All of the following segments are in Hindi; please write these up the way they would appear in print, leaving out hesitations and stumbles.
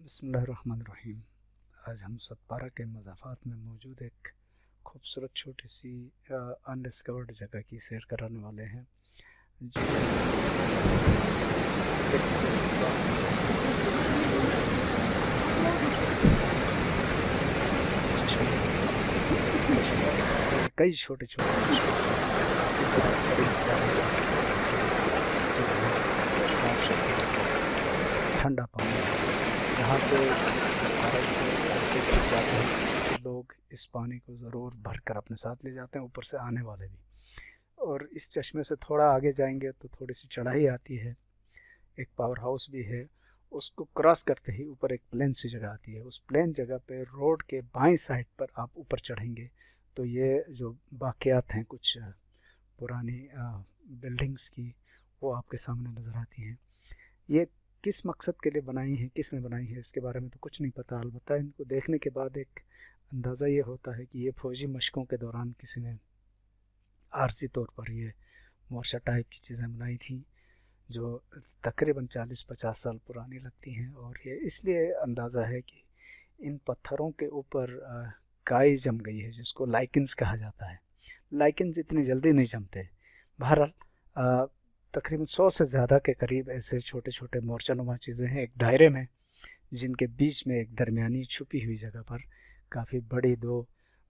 बिस्मिल्लाहिर्रहमानिर्रहीम। आज हम सतपारा के मज़ाफ़ात में मौजूद एक खूबसूरत छोटी सी अनडिस्कवर्ड जगह की सैर कराने वाले हैं जो कई छोटे छोटे ठंडा पानी यहाँ पे जाते हैं लोग इस पानी को ज़रूर भर कर अपने साथ ले जाते हैं, ऊपर से आने वाले भी। और इस चश्मे से थोड़ा आगे जाएंगे तो थोड़ी सी चढ़ाई आती है, एक पावर हाउस भी है। उसको क्रॉस करते ही ऊपर एक प्लेन सी जगह आती है। उस प्लेन जगह पे रोड के बाईं साइड पर आप ऊपर चढ़ेंगे तो ये जो बाक़ियात हैं कुछ पुरानी बिल्डिंग्स की, वो आपके सामने नज़र आती हैं। ये किस मकसद के लिए बनाई हैं, किसने बनाई है, इसके बारे में तो कुछ नहीं पता। अलबत्ता इनको देखने के बाद एक अंदाज़ा ये होता है कि ये फ़ौजी मशकों के दौरान किसी ने आर्जी तौर पर ये मोर्चा टाइप की चीज़ें बनाई थी जो तकरीबन 40-50 साल पुरानी लगती हैं। और ये इसलिए अंदाज़ा है कि इन पत्थरों के ऊपर काई जम गई है जिसको लाइकेंस कहा जाता है। लाइकेंस इतनी जल्दी नहीं जमते। बहरहाल तकरीबन 100 से ज़्यादा के करीब ऐसे छोटे छोटे मोर्चानुमा चीज़ें हैं एक दायरे में, जिनके बीच में एक दरमियानी छुपी हुई जगह पर काफ़ी बड़ी दो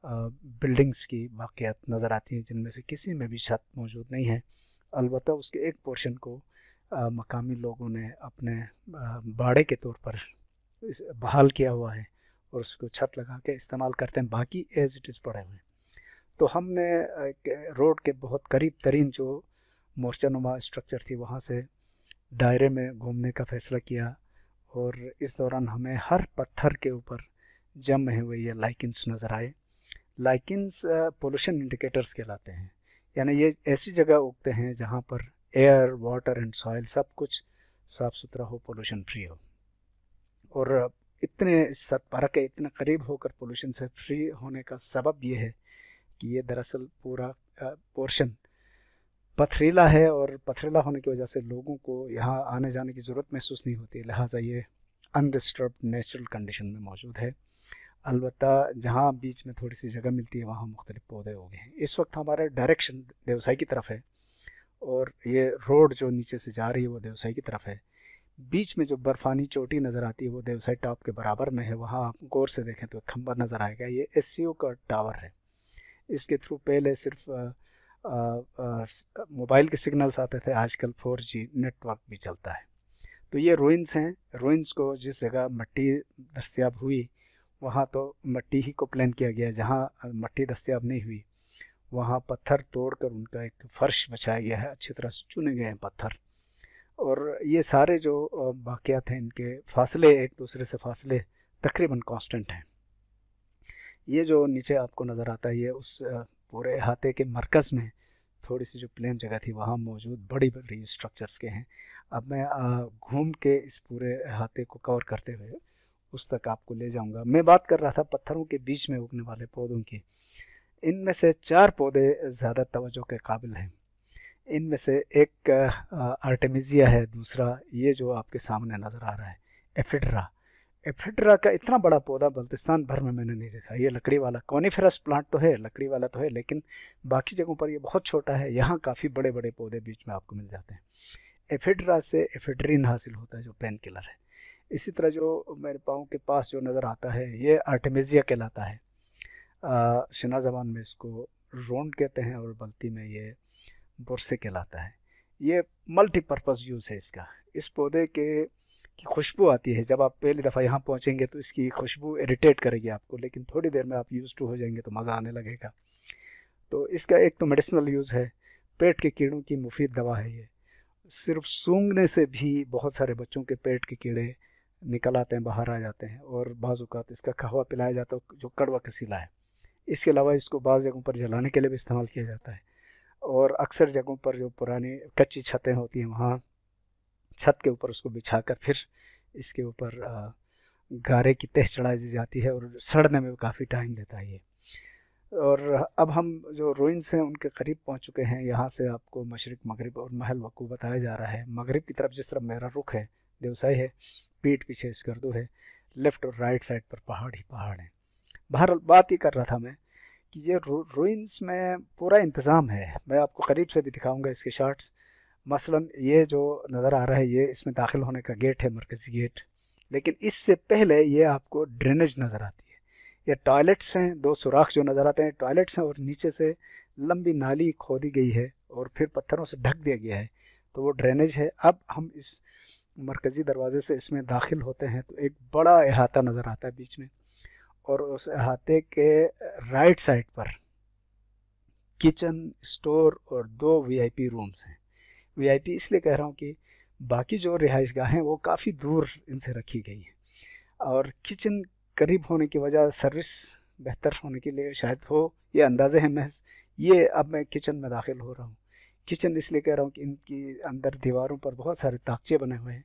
बिल्डिंग्स की वाक़यात नज़र आती हैं, जिनमें से किसी में भी छत मौजूद नहीं है। अलबत्ता उसके एक पोर्शन को मकामी लोगों ने अपने बाड़े के तौर पर बहाल किया हुआ है और उसको छत लगा के इस्तेमाल करते हैं, बाकी एज इट इज़ पड़े हुए हैं। तो हमने रोड के बहुत करीब तरीन जो मोर्चानुमा स्ट्रक्चर थी वहाँ से दायरे में घूमने का फ़ैसला किया और इस दौरान हमें हर पत्थर के ऊपर जमे हुए ये लाइकेंस नज़र आए। लाइकेंस पोल्यूशन इंडिकेटर्स कहलाते हैं, यानी ये ऐसी जगह उगते हैं जहाँ पर एयर, वाटर एंड सॉइल सब कुछ साफ़ सुथरा हो, पोल्यूशन फ्री हो। और इतने सतपारा के इतने करीब होकर पोल्यूशन से फ्री होने का सबब ये है कि ये दरअसल पूरा पोर्शन पथरीला है और पथरीला होने की वजह से लोगों को यहाँ आने जाने की ज़रूरत महसूस नहीं होती, लिहाजा ये अनडिस्टर्ब्ड नेचुरल कंडीशन में मौजूद है। अलबत्ता जहाँ बीच में थोड़ी सी जगह मिलती है वहाँ मुख्तलिफ पौधे उगे हैं। इस वक्त हमारा डायरेक्शन देवसाई की तरफ है और ये रोड जो नीचे से जा रही है वो देवसाई की तरफ है। बीच में जो बर्फ़ानी चोटी नज़र आती है वो देवसाई टॉप के बराबर में है। वहाँ आप गौर से देखें तो एक खंबा नज़र आएगा, ये SCO का टावर है। इसके थ्रू पहले सिर्फ मोबाइल के सिग्नल्स आते थे, आजकल 4G नेटवर्क भी चलता है। तो ये रूइंस हैं। रूइंस को जिस जगह मट्टी दस्तयाब हुई वहाँ तो मट्टी ही को प्लान किया गया, जहाँ मट्टी दस्तयाब नहीं हुई वहाँ पत्थर तोड़कर उनका एक फ़र्श बिछाया गया है, अच्छी तरह से चुने गए हैं पत्थर। और ये सारे जो वाक़यात हैं इनके फासले एक दूसरे से फासले तकरीबन कांस्टेंट हैं। ये जो नीचे आपको नज़र आता है ये उस पूरे अहाते के मरकज़ में थोड़ी सी जो प्लेन जगह थी वहाँ मौजूद बड़ी बड़ी स्ट्रक्चर्स के हैं। अब मैं घूम के इस पूरे अहाते को कवर करते हुए उस तक आपको ले जाऊंगा। मैं बात कर रहा था पत्थरों के बीच में उगने वाले पौधों की। इनमें से 4 पौधे ज़्यादा तवज्जो के काबिल हैं। इनमें से एक आर्टेमिजिया है, दूसरा ये जो आपके सामने नज़र आ रहा है एफिड्रा। एफिड्रा का इतना बड़ा पौधा बल्तिस्तान भर में मैंने नहीं देखा। ये लकड़ी वाला कॉनिफेरस प्लांट तो है, लकड़ी वाला तो है, लेकिन बाकी जगहों पर ये बहुत छोटा है। यहाँ काफ़ी बड़े बड़े पौधे बीच में आपको मिल जाते हैं। एफिड्रा से एफिड्रीन हासिल होता है जो पेन किलर है। इसी तरह जो मेरे पाँव के पास जो नज़र आता है ये आर्टेमिजिया कहलाता है। शिना ज़बान में इसको रोंड कहते हैं और बल्ती में ये बुरसे कहलाता है। ये मल्टीपर्पज़ यूज़ है इसका। इस पौधे के की खुशबू आती है, जब आप पहली दफ़ा यहाँ पहुँचेंगे तो इसकी खुशबू इरिटेट करेगी आपको, लेकिन थोड़ी देर में आप यूज़ टू हो जाएंगे तो मज़ा आने लगेगा। तो इसका एक तो मेडिसिनल यूज़ है, पेट के कीड़ों की मुफीद दवा है ये। सिर्फ सूंघने से भी बहुत सारे बच्चों के पेट के कीड़े निकल आते हैं, बाहर आ जाते हैं। और बाज़ औक़ात इसका कहवा पिलाया जाता है जो कड़वा कसीला है। इसके अलावा इसको बाज़ जगहों पर जलाने के लिए भी इस्तेमाल किया जाता है। और अक्सर जगहों पर जो पुरानी कच्ची छतें होती हैं वहाँ छत के ऊपर उसको बिछाकर फिर इसके ऊपर गारे की तह चढ़ा दी जाती है और सड़ने में काफ़ी टाइम लेता है ये। और अब हम जो रूइंस हैं उनके करीब पहुंच चुके हैं। यहाँ से आपको मशरिक, मगरिब और महल वक़ू बताया जा रहा है। मगरिब की तरफ जिस तरफ मेरा रुख है देवसाई है, पीठ पीछे स्कर्दू है, लेफ़्ट और राइट साइड पर पहाड़ ही पहाड़ हैं। बहरहाल बात ये कर रहा था मैं कि ये रूइंस में पूरा इंतज़ाम है। मैं आपको करीब से भी दिखाऊंगा इसके शॉट्स। मसलन ये जो नज़र आ रहा है ये इसमें दाखिल होने का गेट है, मरकज़ी गेट। लेकिन इससे पहले ये आपको ड्रेनेज नज़र आती है। ये टॉयलेट्स हैं, दो सुराख जो नज़र आते हैं टॉयलेट्स हैं, और नीचे से लंबी नाली खोदी गई है और फिर पत्थरों से ढक दिया गया है, तो वो ड्रेनेज है। अब हम इस मरकज़ी दरवाजे से इसमें दाखिल होते हैं तो एक बड़ा अहाता नज़र आता है बीच में, और उस अहाते के राइट साइड पर किचन, स्टोर और दो वीआईपी रूम्स हैं। वीआईपी इसलिए कह रहा हूँ कि बाकी जो रिहाइशगाहें वो काफ़ी दूर इनसे रखी गई हैं, और किचन करीब होने की वजह सर्विस बेहतर होने के लिए शायद हो, ये अंदाज़े हैं महज। ये अब मैं किचन में दाखिल हो रहा हूँ। किचन इसलिए कह रहा हूँ कि इनकी अंदर दीवारों पर बहुत सारे ताकचे बने हुए हैं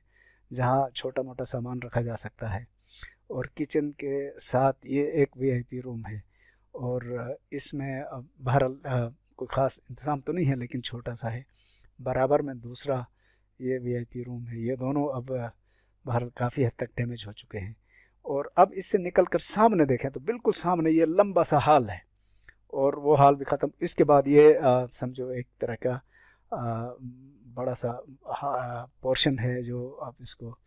जहाँ छोटा मोटा सामान रखा जा सकता है, और किचन के साथ ये एक वीआईपी रूम है। और इसमें बहरहाल कोई ख़ास इंतज़ाम तो नहीं है लेकिन छोटा सा है। बराबर में दूसरा ये वीआईपी रूम है। ये दोनों अब बहरहाल काफ़ी हद तक डैमेज हो चुके हैं। और अब इससे निकल कर सामने देखें तो बिल्कुल सामने ये लंबा सा हॉल है, और वो हॉल भी ख़त्म। इसके बाद ये समझो एक तरह का बड़ा सा पोर्शन है जो आप इसको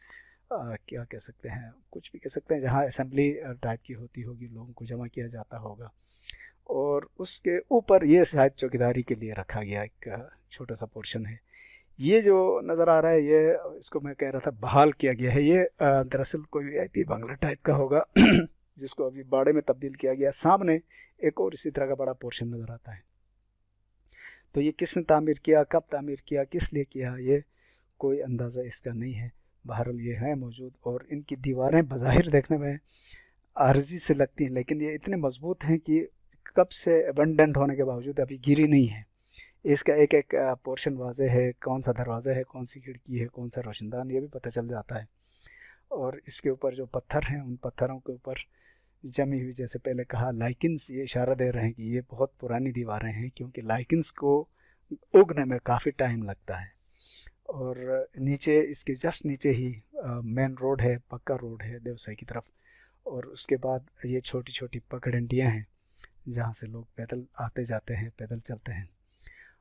क्या कह सकते हैं, कुछ भी कह सकते हैं, जहाँ असेंबली टाइप की होती होगी, लोगों को जमा किया जाता होगा। और उसके ऊपर ये शायद चौकीदारी के लिए रखा गया एक छोटा सा पोर्शन है। ये जो नज़र आ रहा है ये, इसको मैं कह रहा था बहाल किया गया है। ये दरअसल कोई वीआईपी बंगला टाइप का होगा जिसको अभी बाड़े में तब्दील किया गया। सामने एक और इसी तरह का बड़ा पोर्शन नज़र आता है। तो ये किसने तामीर किया, कब तामीर किया, किस लिए किया, ये कोई अंदाज़ा इसका नहीं है। बहरहाल ये है मौजूद, और इनकी दीवारें बज़ाहिर देखने में आर्जी से लगती हैं, लेकिन ये इतने मजबूत हैं कि कब से अबंडेंट होने के बावजूद अभी गिरी नहीं है। इसका एक एक पोर्शन वाज़े है, कौन सा दरवाज़ा है, कौन सी खिड़की है, कौन सा रोशनदान, ये भी पता चल जाता है। और इसके ऊपर जो पत्थर हैं उन पत्थरों के ऊपर जमी हुई, जैसे पहले कहा, लाइकिन्स ये इशारा दे रहे हैं कि ये बहुत पुरानी दीवारें हैं, क्योंकि लाइकिन्स को उगने में काफ़ी टाइम लगता है। और नीचे, इसके जस्ट नीचे ही मेन रोड है, पक्का रोड है देवसाई की तरफ। और उसके बाद ये छोटी छोटी पगडंडियाँ हैं जहाँ से लोग पैदल आते जाते हैं, पैदल चलते हैं।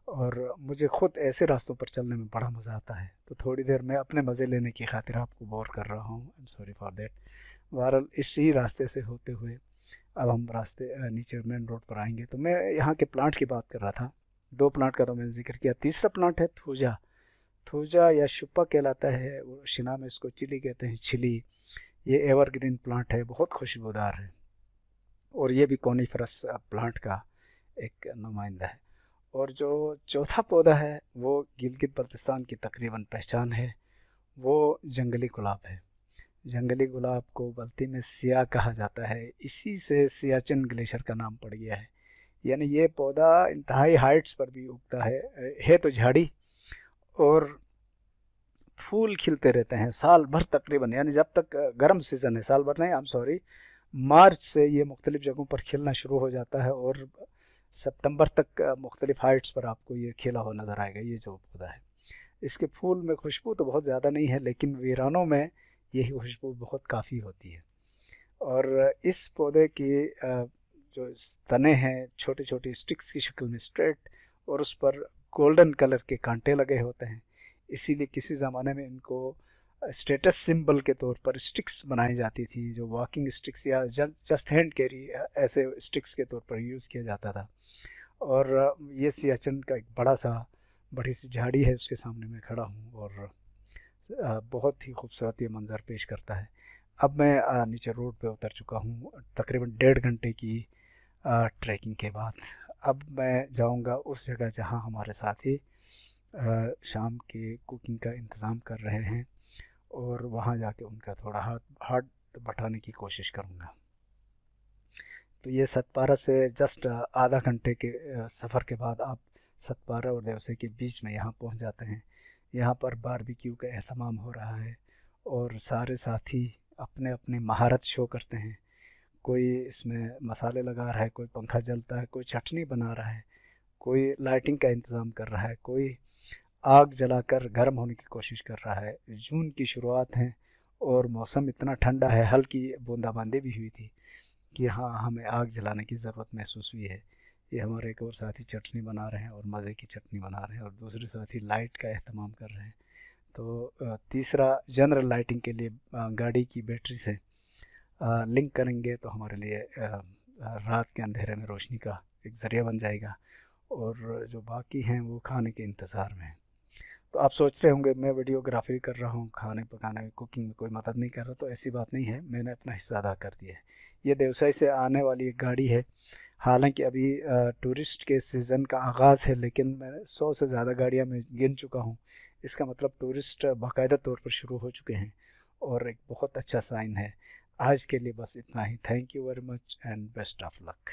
और मुझे ख़ुद ऐसे रास्तों पर चलने में बड़ा मज़ा आता है। तो थोड़ी देर मैं अपने मज़े लेने की खातिर आपको बोर कर रहा हूँ, I am sorry for that. बहरहाल इसी रास्ते से होते हुए अब हम रास्ते नीचे मेन रोड पर आएंगे। तो मैं यहाँ के प्लांट की बात कर रहा था। दो प्लांट का तो मैंने जिक्र किया। तीसरा प्लांट है थूजा। थूजा या शुप्पा कहलाता है, वो शिना में इसको चिली कहते हैं, छिली। ये एवरग्रीन प्लांट है, बहुत खुशबूदार है, और ये भी कॉनिफरस प्लांट का एक नुमाइंदा है। और जो चौथा पौधा है वो गिलगित बल्तिस्तान की तकरीबन पहचान है, वो जंगली गुलाब है। जंगली गुलाब को बल्ती में सिया कहा जाता है, इसी से सियाचिन ग्लेशियर का नाम पड़ गया है। यानी ये पौधा इंतहाई हाइट्स पर भी उगता है तो झाड़ी, और फूल खिलते रहते हैं साल भर तकरीबन। यानी जब तक गर्म सीज़न है, साल भर नहीं, आई एम सॉरी, मार्च से ये मुख्तलिफ़ जगहों पर खिलना शुरू हो जाता है, और सितंबर तक मुख्तलिफ़ हाइट्स पर आपको ये खिला हुआ नज़र आएगा। ये जो पौधा है, इसके फूल में खुशबू तो बहुत ज़्यादा नहीं है, लेकिन वीरानों में यही खुशबू बहुत काफ़ी होती है। और इस पौधे की जो तने हैं छोटे छोटे स्टिक्स की शक्ल में स्ट्रेट, और उस पर गोल्डन कलर के कांटे लगे होते हैं। इसीलिए किसी ज़माने में इनको स्टेटस सिंबल के तौर पर स्टिक्स बनाई जाती थी, जो वॉकिंग स्टिक्स या जस्ट हैंड कैरी ऐसे स्टिक्स के तौर पर यूज़ किया जाता था। और ये सियाचिन का एक बड़ी सी झाड़ी है, उसके सामने मैं खड़ा हूँ, और बहुत ही खूबसूरत ये मंज़र पेश करता है। अब मैं नीचे रोड पे उतर चुका हूँ तकरीबन 1.5 घंटे की ट्रैकिंग के बाद। अब मैं जाऊँगा उस जगह जहाँ हमारे साथी शाम के कुकिंग का इंतज़ाम कर रहे हैं, और वहाँ जाके उनका थोड़ा हाथ बटाने की कोशिश करूँगा। तो ये सतपारा से जस्ट आधा घंटे के सफ़र के बाद आप सतपारा और देवसे के बीच में यहाँ पहुँच जाते हैं। यहाँ पर बारबेक्यू का एहतमाम हो रहा है, और सारे साथी अपने अपने महारत शो करते हैं। कोई इसमें मसाले लगा रहा है, कोई पंखा जलता है, कोई चटनी बना रहा है, कोई लाइटिंग का इंतज़ाम कर रहा है, कोई आग जलाकर गर्म होने की कोशिश कर रहा है। जून की शुरुआत है, और मौसम इतना ठंडा है, हल्की बूंदाबांदी भी हुई थी कि हाँ, हमें आग जलाने की ज़रूरत महसूस हुई है। ये हमारे एक और साथी चटनी बना रहे हैं और मज़े की चटनी बना रहे हैं, और दूसरे साथी लाइट का एहतमाम कर रहे हैं। तो तीसरा जनरल लाइटिंग के लिए गाड़ी की बैटरी से लिंक करेंगे तो हमारे लिए रात के अंधेरे में रोशनी का एक ज़रिया बन जाएगा। और जो बाकी हैं वो खाने के इंतज़ार में हैं। तो आप सोच रहे होंगे मैं वीडियोग्राफी कर रहा हूँ, खाने पकाने में, कुकिंग में कोई मदद नहीं कर रहा। तो ऐसी बात नहीं है, मैंने अपना हिस्सा अदा कर दिया है। ये देवसाई से आने वाली एक गाड़ी है। हालांकि अभी टूरिस्ट के सीज़न का आगाज़ है, लेकिन मैं 100 से ज़्यादा गाड़ियाँ मैं गिन चुका हूँ। इसका मतलब टूरिस्ट बाकायदा तौर पर शुरू हो चुके हैं, और एक बहुत अच्छा साइन है। आज के लिए बस इतना ही। Thank you very much and best of luck.